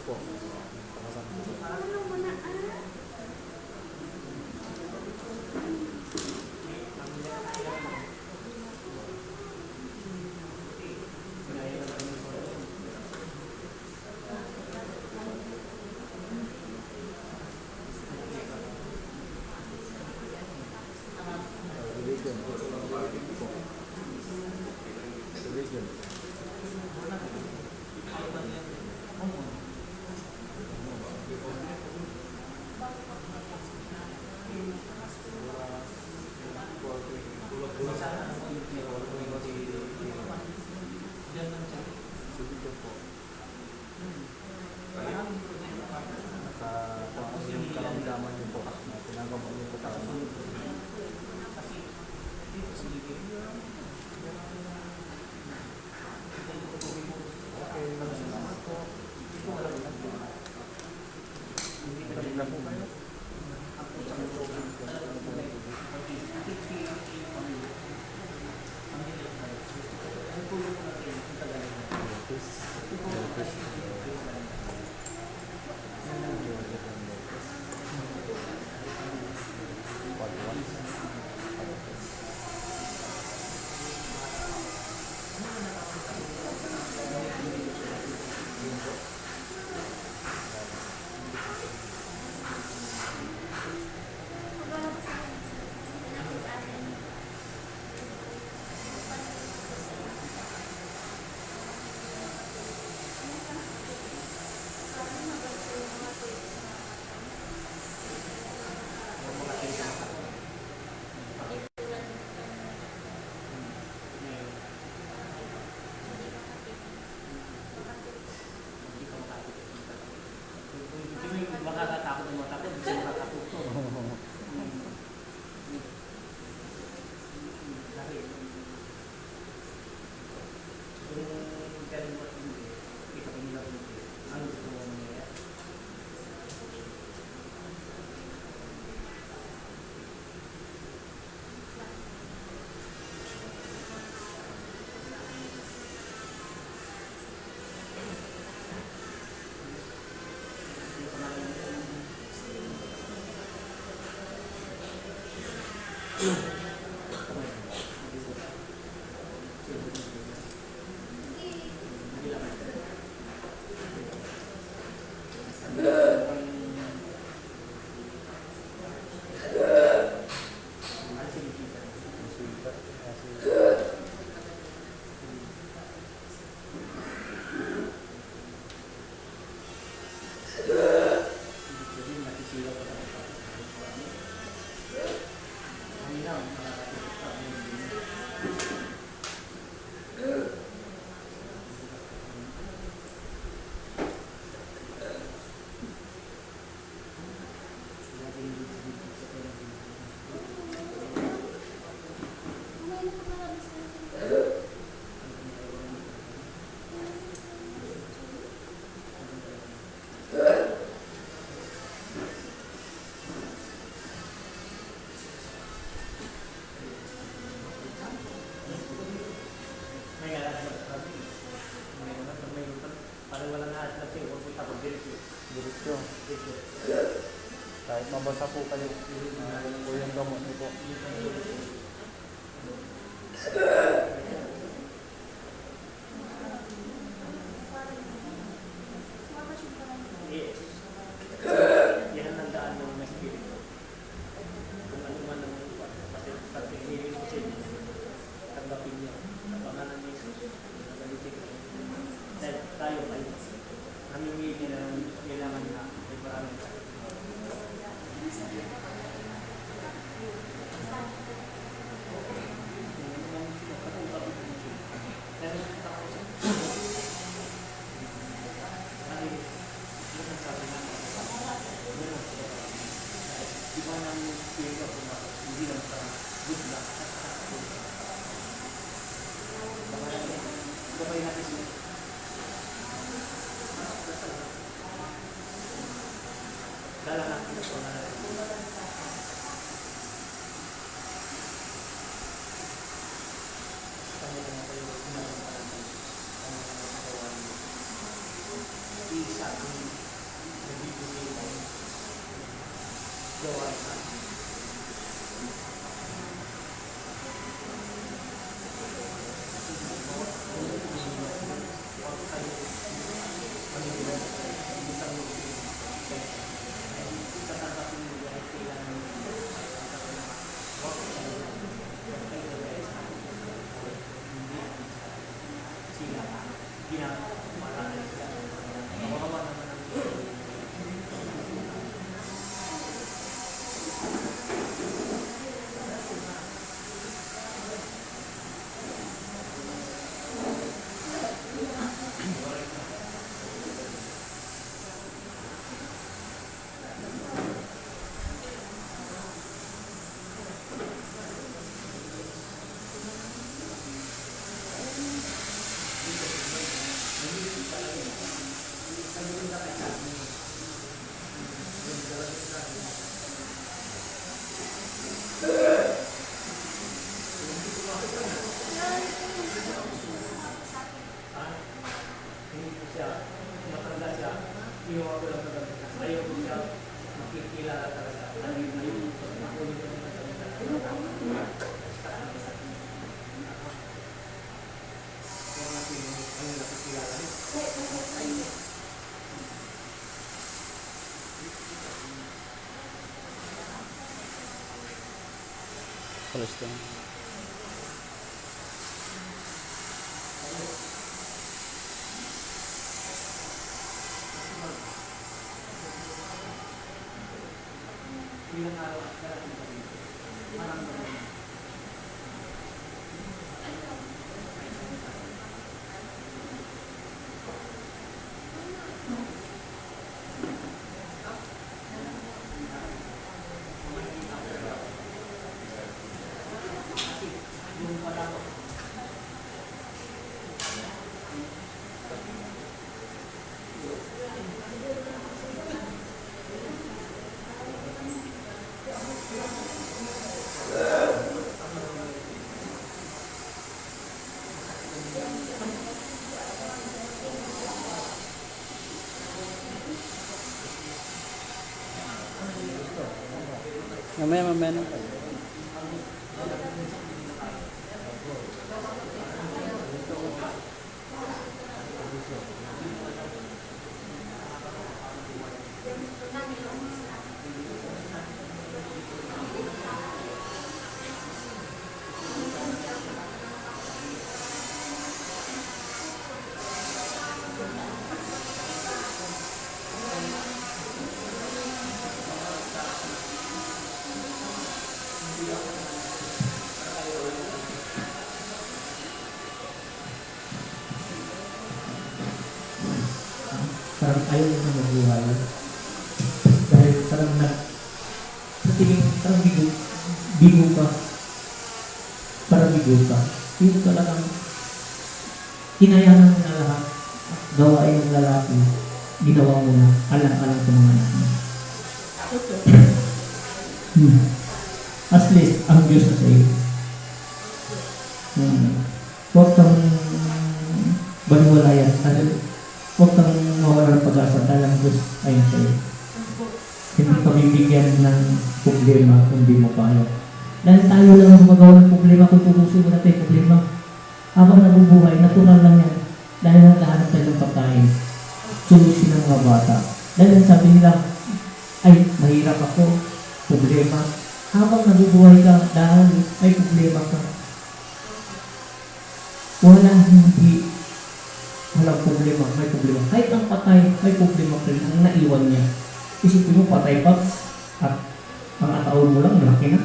po. Religion. Religion. Sige po. Yung karamdaman niyo po na pinagawa niyo po tama. Okay, salamat po. Galing na po kayo. Makakatakot ng mga takot, hindi siya makakatakot. Kung kalimutan hindi, ipapinilap hindi. Ano gusto mo mangyayari? Palestine. Ilang araw at darating pa rin. Maraming naman. Kasi yung pala ko, Mamaya na. Parang ayaw mo na mabuhay. Dahil parang sa tingin, parang bigo ka. Parang bigo ka. Yung talagang kinayahan mo na lahat. Gawain ng lalaki. Ginawa mo na. Alang-alang sa mga anak mo. At least, ang Diyos na sa iyo. Huwag kang baliwalayan. Huwag kang mawala ng pag-asa dahil ang Diyos ay sa iyo. Hindi ka bibigyan ng problema kung di mo kaya. Dahil tayo lang ang gumagawa ng problema kung tutusin mo na tayo problema. Habang nabubuhay, natural lang yan. Dahil nagkahanap tayo ng pagkain. Sulusin ng mga bata. Dahil sabi nila, ay, mahirap ako, problema. Habang nabubuhay ka, dahil may problema ka. Walang problema, may problema. Kahit ang patay, may problema pa rin ang naiwan niya. Isipin mo, patay pa, at mga taon mo lang, malaki na.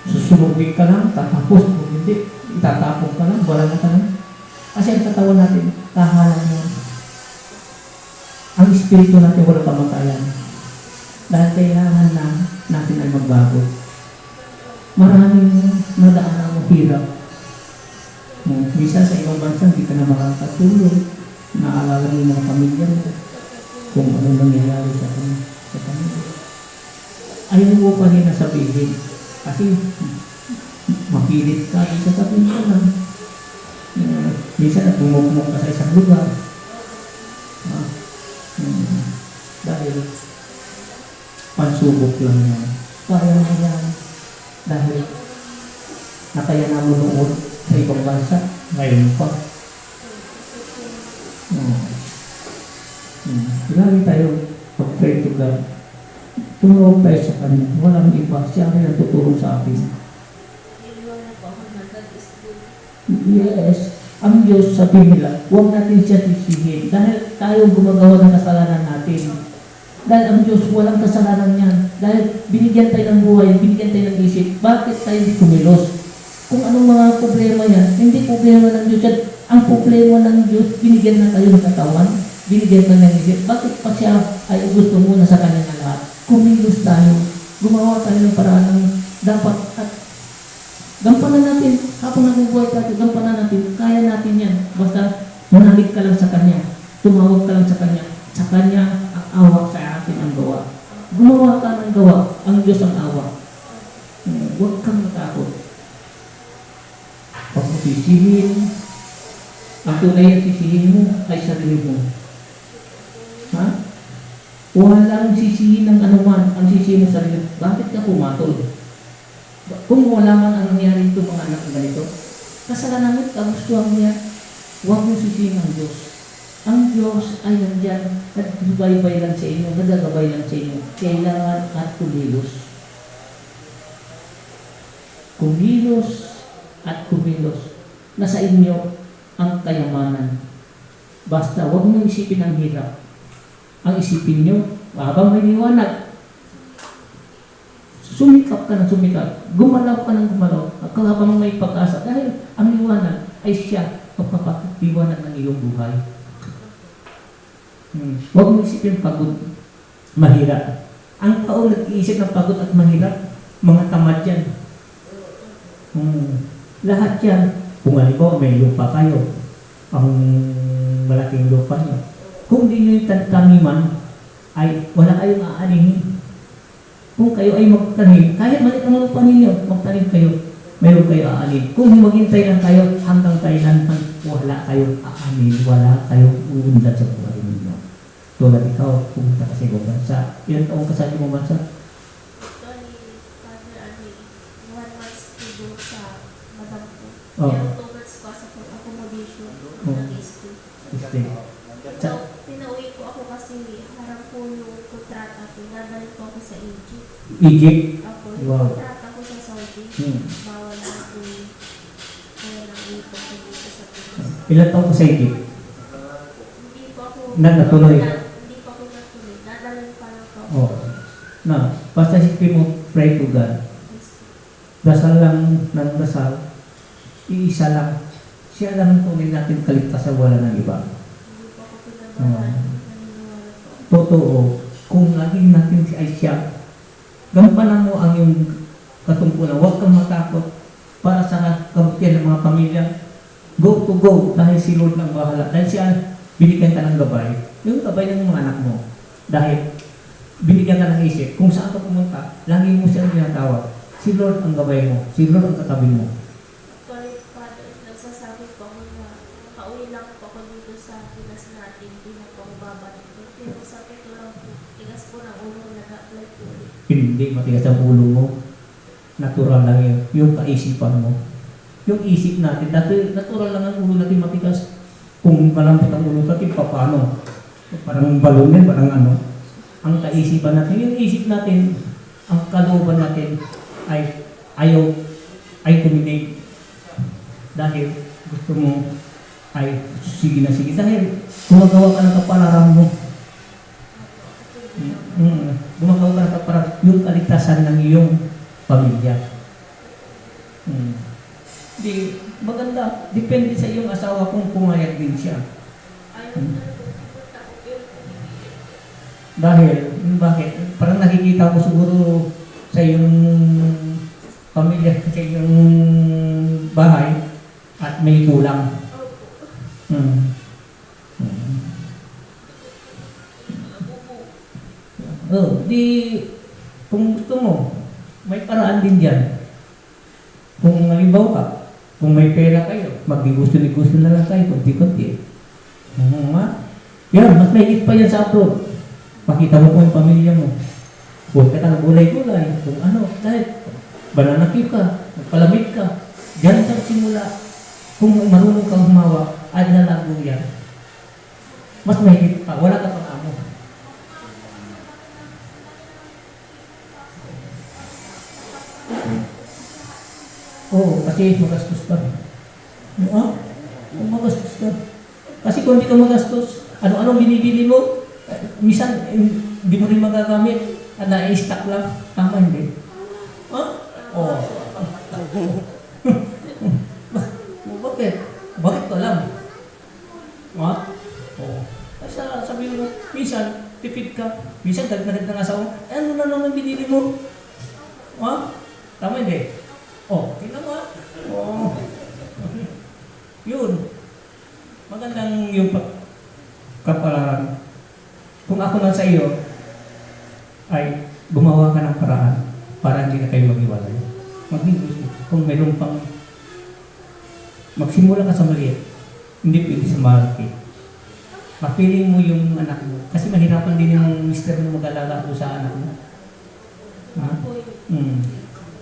Susunugin ka lang, tatapos. Kung hindi, itatapon ka lang, wala na ka lang. Kasi ang katawan natin, tahanan niya. Ang espiritu natin, walang kamatayan. Dahil kailangan na natin ay magbago. Maraming nadaan ang hirap. Bisa sa ibang bansa, hindi ka na makakatulog. Naalala mo yung mga pamilya mo kung ano nangyayari sa kanila. Ayaw mo pa rin na sabihin. Kasi mapilit ka, isa sabihin ka lang. Bisa na tumugmok ka sa isang lugar. Dahil pansubok lang yan. Kaya na yan. Dahil nakaya na mo noon sa ibang bansa, ngayon pa. Lagi tayo pag-pray to God. Tumawag tayo sa Kanya. Walang iba. Siya rin ang tutulong sa atin. Yes. Ang Diyos, sabi nila, huwag natin siya sisihin. Dahil tayo gumagawa ng kasalanan natin. Dahil ang Diyos, walang kasalanan niyan. Dahil binigyan tayo ng buhay, binigyan tayo ng isip. Bakit tayo di kumilos? Kung anong mga problema yan, hindi problema ng Diyos yan. Ang problema ng Diyos, binigyan na tayo ng katawan, binigyan na ng isip. Bakit pa siya ay gusto muna sa kanya na lahat? Kumilos tayo, gumawa tayo ng paraan ng dapat at gampanan natin. Habang nabubuhay tayo, gampanan natin. Kaya natin yan. Basta manalig ka lang sa Kanya. Tumawag ka lang sa Kanya. Sa Kanya ang awa, sa atin ang gawa. Gumawa ka ng gawa, ang Diyos ang awa. Huwag kang matakot. Pag sisihin, ang tunay ang sisihin mo ay sarili mo. Ha? Walang sisihin ng anuman, ang sisihin mo sarili mo. Bakit ka pumatol? Kung wala man ang nangyari ito mga anak na ganito, kasalanan mo, kagustuhan mo yan, huwag mo sisihin ang Diyos. Ang Diyos ay nandyan, nagbaybay lang sa inyo, nagagabay lang sa inyo. Kailangan at kumilos. kumilos at kumilos. Nasa inyo ang kayamanan. Basta huwag niyo isipin ang hirap. Ang isipin niyo, habang may liwanag, sumikap ka ng sumikap, gumalaw ka ng gumalaw, habang may pag-asa. Dahil ang liwanag ay siya magpapaliwanag ng iyong buhay. Huwag mo isipin pagod, mahirap. Ang tao nag-iisip ng pagod at mahirap, mga tamad yan. Lahat yan, kung halimbawa may lupa kayo, ang malaking lupa niyo. Kung di nyo yung taniman, ay wala kayong aanihin. Kung kayo ay magtanim, kahit maliit ang lupa ninyo, magtanim kayo, mayroon kayo aanin. Kung maghintay lang kayo, hanggang kailan wala kayong aanin, wala kayong uunlad sa buhay ninyo. Tulad ikaw, pumunta ka sa ibang bansa. Ilang taong ka sa ibang bansa? Actually, Father, 1 month to do sa madam ko. Oh. Pero 2 months ko sa accommodation Oh. ng school. Stay. So, pinauwi ko ako kasi harang po yung kontrata ko. Nadalik ko ako sa Egypt. Egypt? Ako, Wow. yung kontrata ko sa Saudi. Bawal na ako kaya nang ipon ko dito sa Pinas. Ilang taong ka sa Egypt? Hindi pa ako Natuloy. Hindi pa ako natuloy. Nadalhin pa lang ako. Oh. Na, basta isipin mo, pray to God. Dasal lang ng dasal, iisa lang. Siya lang ang tunay natin kaligtasan, wala ng iba. Hindi pa ako pinabalaan. Naniniwala ko. Totoo, kung naging natin si Aisha, gampanan mo ang iyong katungkulan. Huwag kang matakot para sa kabutihan ng mga pamilya. Go to go, dahil si Lord lang bahala. Dahil siya, binigyan ka ng gabay. Yung gabay ng mga anak mo. Dahil, binigyan ka ng isip. Kung saan ka pumunta, lagi mo siya tinatawag. Si Lord ang gabay mo. Si Lord ang katabi mo. Actually, Father, nagsasabi po ako na pauwi lang po ako dito sa Pinas natin. Hindi na po ako babalik. Pero sakit ko lang po. Tigas po ng ulo na nag-apply po ulit. Hindi matigas ang ulo mo. Natural lang yun. Yung kaisipan mo. Yung isip natin. Dati natural lang ang ulo natin matigas. Kung malambot ang ulo natin, paano? Parang balon yan, parang ano. Ang kaisipan natin. Yung isip natin, ang kalooban natin ay ayaw, ay kuminig. Dahil gusto mo ay sige na sige. Dahil gumagawa ka ng kapalaran mo. Gumagawa ka ng kapalaran. Yung kaligtasan ng iyong pamilya. Di, maganda. Depende sa iyong asawa kung pumayag din siya. Ayaw na po. Pupunta ko pero Dahil, bakit? Parang nakikita ko siguro sa iyong pamilya, sa iyong bahay, at may kulang. Di, kung gusto mo, may paraan din dyan. Kung halimbawa ka, kung may pera kayo, gusto na lang kayo, konti-konti. Yan, mas mahigit pa yan sa abroad. Pakita mo po yung pamilya mo. Huwag ka ng gulay-gulay, kung ano, dahil banana cue ka, nagpalamig ka, dyan ka simula. Kung marunong kang humawa, ay nalago yan. Mas mahigit pa, wala ka pang amo. Oo, kasi magastos ka. Magastos ka. Kasi kung hindi ka magastos, ano-anong binibili mo, minsan hindi mo rin magagamit. Na-i-stock lang. Tama hindi? Oo. Bakit? Bakit ko alam? Oo. Kasi sabi mo, minsan, tipid ka. Minsan, dagdagan ng asawa. Ano na naman binili mo? Tama hindi? Tingnan mo. Yun. Magandang yung kapalaran. Kung ako lang sa iyo, ay gumawa ka ng paraan para hindi na kayo maghiwalay. Magnegosyo. Kung mayroon pang magsimula ka sa maliit, hindi pwede sa malaki. Mapiling mo yung anak mo. Kasi mahirapan din yung mister mo mag-alaga po sa anak mo.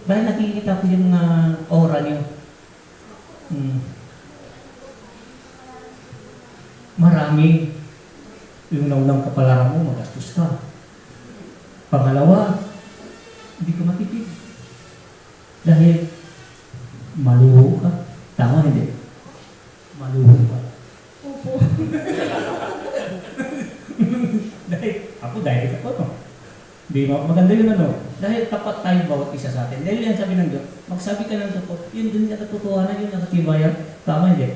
Dahil nakikita ko yung aura niyo. Marami. Yung naunang kapalaran mo, magastos ka. Pangalawa, hindi ka matipid. Dahil Maluho ka. Tama, hindi? Maluho ka. Opo. Dahil ako, no? Di ba? Maganda yun, ano? Dahil tapat tayo bawat isa sa atin. Dahil yan sabi ng Diyos, magsabi ka ng totoo. Yun dun yung katotohanan, yun nakatibayan. Tama, hindi?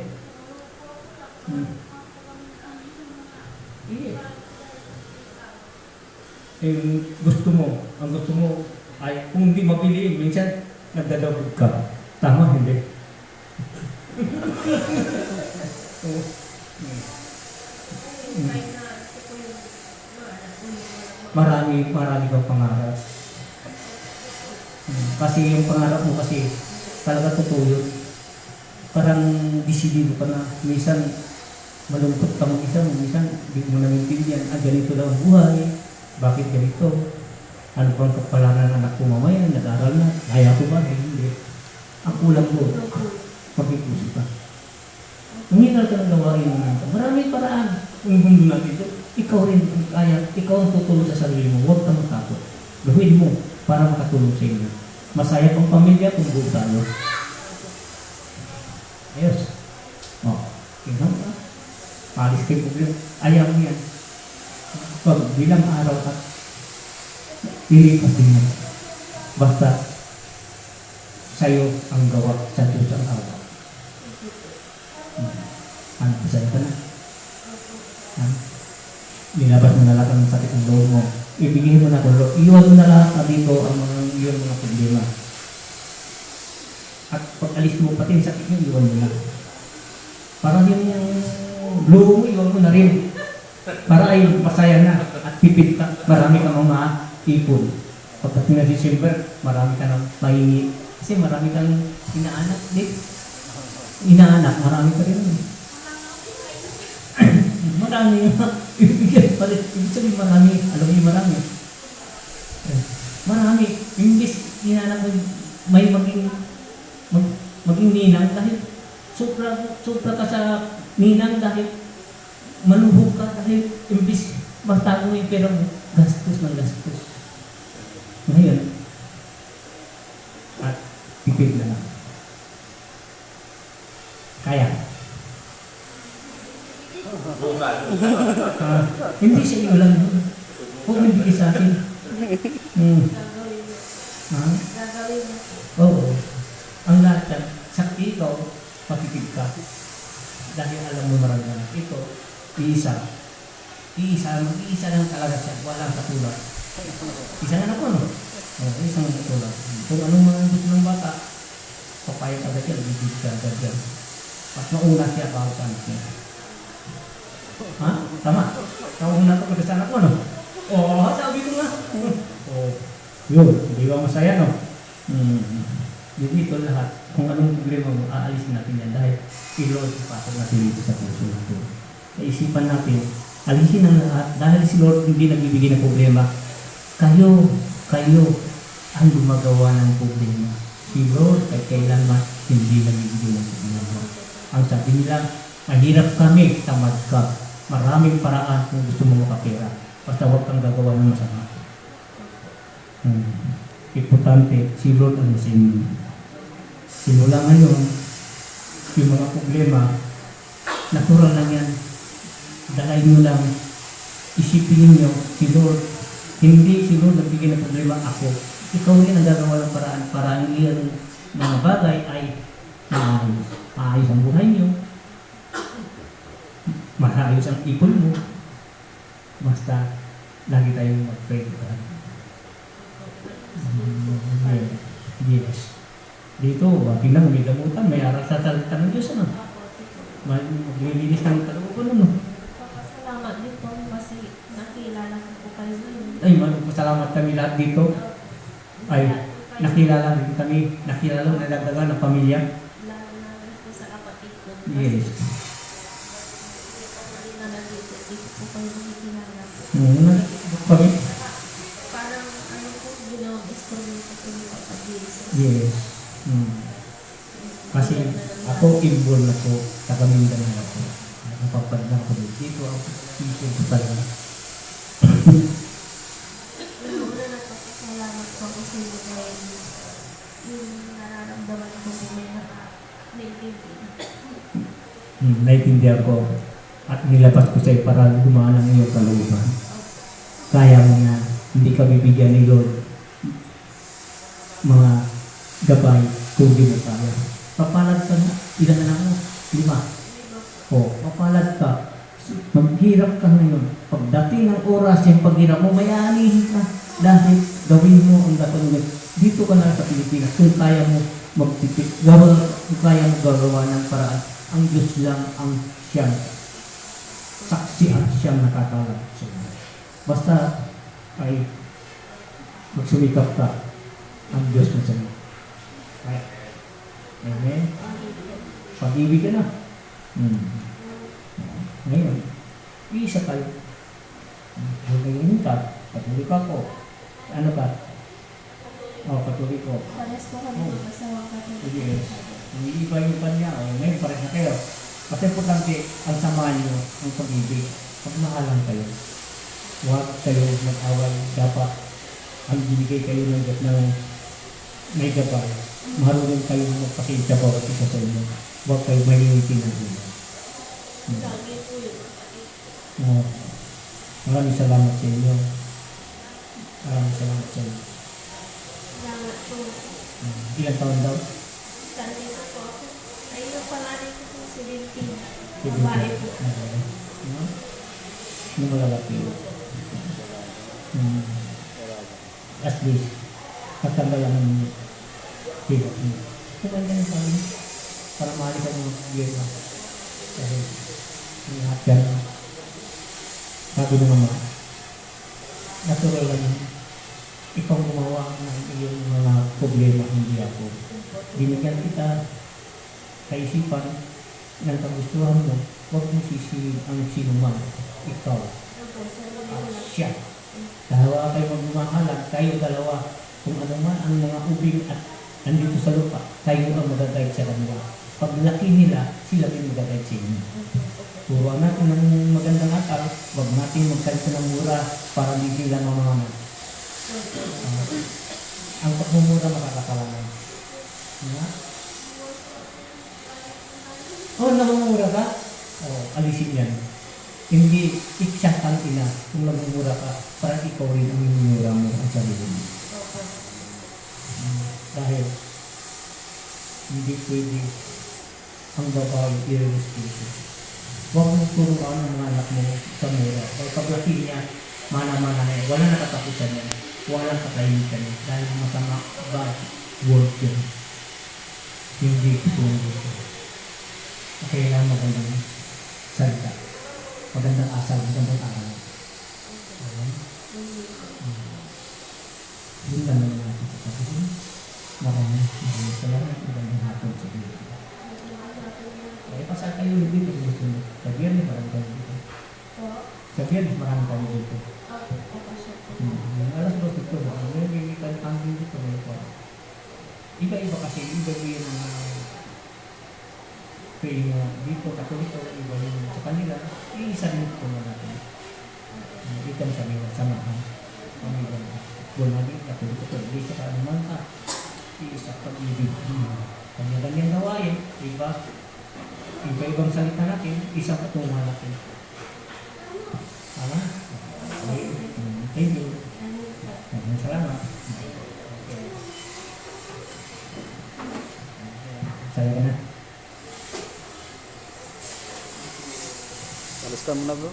Iya. Ang gusto mo ay kung hindi mapiliin, minsan nagdadabog ka. Tama, hindi? Marami kang pangarap. Kasi yung pangarap mo kasi talaga totoo yun. Parang disidido ka na. Minsan malungkot ka mag-isa, minsan hindi mo namintindihan, ganito lang ang buhay, bakit ganito? Ano pang kapalaran ng anak ko mamaya, nag-aral na, kaya ko ba? Hindi. Ang kulang mo, mag-ipuso ka. Umingal ka ng gawain mo natin. Maraming paraan. Kung mundo natin ito, ikaw rin ang kaya, ikaw ang tutulong sa sarili mo, huwag ka matakot. Gawin mo para makatulong sa inyo. Masaya pang pamilya kung buo tayo. Ayos. Tingnan ka. Palis kayo problema. Ayaw mo yan. Pag bilang araw ka, ilipasin mo. Basta sa'yo ang gawa, sa Diyos ang awa. Ano, pasaya ka na? Nilabas mo na lahat ang sakit ng loob mo. Ibigay mo na kung iwan mo na lahat dito ang iyong mga problema. At pag alis mo, pati yung sakit mo, iwan mo na. Para yung loob mo, iwan mo na rin. Para ay masaya na at pipit ka. Marami kang mga ipon. Pagdating na December, marami ka nang mahingi. Kasi marami kang inaanak, di? Inaanak, marami ka rin. Marami nga. Ibigay pa rin. Ibig sabihin marami. Alam mo yung marami. Marami. Imbis inaanak mo, may maging ninang dahil sobra ka sa ninang dahil maluhog ka dahil imbis magtago mo yung pera mo, gastos ng gastos. Ngayon, at tipid na lang. Kaya. Hindi siya iyo lang. Huwag mo bigay sa akin. Gagawin mo. Oo. Ang lahat yan, sa ikaw, pakipig ka. Dahil alam mo marami na. Ito, iisa. Mag-iisa lang talaga siya. Walang katulad. Isa na ako, no? Isang katulad. Kung anong mga gusto ng bata, papayag agad yan, bibig ka agad yan. Mas mauna siya para sa anak niya. Ha? Tama? Nauna ko sa anak mo, no? Oo, sabi ko nga. Yun, hindi ba masaya, no? Dito lahat, kung anong problema mo, aalisin natin yan dahil si-Lord ipasok natin dito sa puso natin. Naisipan natin, alisin ang lahat dahil si Lord hindi nagbibigay ng problema. Kayo ang gumagawa ng problema. Si Lord ay kailanman hindi nagbibigay ng problema. Ang sabi nila, mahirap kami, tamad ka. Maraming paraan kung gusto mo makapera. Basta huwag kang gagawa ng masama. Importante, si Lord ang sa inyo. Simula ngayon, yung mga problema, natural lang yan. Dahil nyo lang, isipin niyo si Lord. Hindi si Lord nagbigay ng problema ako. Ikaw rin ang gagawa ng paraan para ang iyong mga bagay ay maayos. Maayos ang buhay nyo. Maayos ang ipon mo. Basta, lagi tayong mag-pray to God. Yes. Dito, bilang may gamutan, may aral sa salita ng Diyos, ano? Maglilinis ng kalooban, ano? Salamat din po kasi nakilala ko po kayo ngayon. Ay, salamat kami lahat dito. Ay, nakilala din kami. Nakilala na nagdagan ng pamilya. Lalo na po sa kapatid ko. Yes. Hindi na nandito. Dito po kayo nakikilala po. Kami? Parang ano po, ginawang instrumento po yung kapatid. Yes. Kasi ako involved na po sa Kamindan na ako. Napapad na ako dito. Ako dito po talaga. Una na po, salamat po kasi yung nararamdaman ko po may Naiintindihan. Naiintindihan ko at nilabas ko sa'yo para gumaan ang iyong kalooban. Kaya mo na, hindi ka bibigyan ni Lord mga gabay kung di mo kaya. Papalad ka na, ilan na lang mo? 5. O, papalad ka. Maghirap ka ngayon. Pagdating ng oras yung paghirap mo, mayaanihin ka. Dahil gawin mo ang dapat. Dito ka na sa Pilipinas, kung kaya mo magtipid, kung kaya mo gagawa ng paraan, ang Diyos lang ang siyang saksi at siyang nakakalap sa iyo. Basta ay magsumikap ka, ang Diyos na sa iyo. Right? Amen? Pag-ibig ka na. Ngayon, isa kayo. Hanggang ka, patuloy ka po. Ano ka? Patuloy ko. Pares po kami ng asawa ka. Yes. Umiiba yung kanya. Ngayon, pares na kayo. Kasi importante, ang samahan nyo, ang pag-ibig. Pagmahalan kayo. Huwag kayo mag-away. Dapat, ang binigay kayo ng may gabay. Marunong kayo magpasensya bawat isa sa inyo. Huwag kayo mahihiti ng ulo. Lagi po yun. Maraming salamat sa inyo. Maraming salamat sa inyo. Salamat po. Ilang taon daw? Dati na po ako. Ayun ang pangalan ko po, 17. Babae po. Yung malalaki. At least, pagkagalan ng hirap niyo. Kumain ka ng sabi para mahali ka ng biyerna. Kasi, lahat yan. Sabi ng mama, natural lang yun. Ikaw gumawa ng iyong mga problema, hindi ako. Binigyan kita kaisipan ng kagustuhan mo, huwag mo sisihin ang sinuman. Ikaw. At siya. Dalawa kayo magmamahalan, kayo dalawa. Kung ano man ang mga ubing at nandito sa lupa, kayo ang magagayad sa kanila. Paglaki nila, sila may magagayad sa inyo. Turuan natin ng magandang akal, huwag natin magsalita ng mura para hindi sila mamahaman. Ang pagmumura makakasalanan. Namumura ka? Alisin yan. Hindi iksyakan ina kung namumura ka para ikaw rin ang minumura mo ang sarili mo. Dahil hindi pwede ang babae i-respeto. Huwag mo turuan ang mga anak mo sa mura. Paglaki niya, mana-mana na yan. Walang nakatapusan yan. Walang katahimikan yan. Dahil masama bad word yun. Hindi turuan. Kailangan magandang salita. Magandang asal, magandang aral. Yun lang naman natin sa kapatid. Maraming salamat. Magandang hapon sa iyo. Pasal kayo dito dito. Sa biyernes marami kayo dito. Sa biyernes marami kayo dito. Alas 2 ito. May kantang dito. Iba-iba kasi. Iba-iba yung kaya dito, Katoliko, iba yung sa kanila. Iisa rin ito na natin. Ikan sa mga samahan. Pamilya na. Buwan Katoliko ito. Iisa ka naman ka. Iisa pag-ibig. Kanya-kanyang gawain. Iba-ibang salita natin, isang patungan natin. Tama? Okay. Thank you. Salamat. Saya ka na. Alas ka muna bro.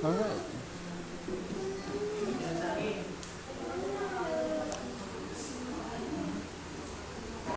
Alright.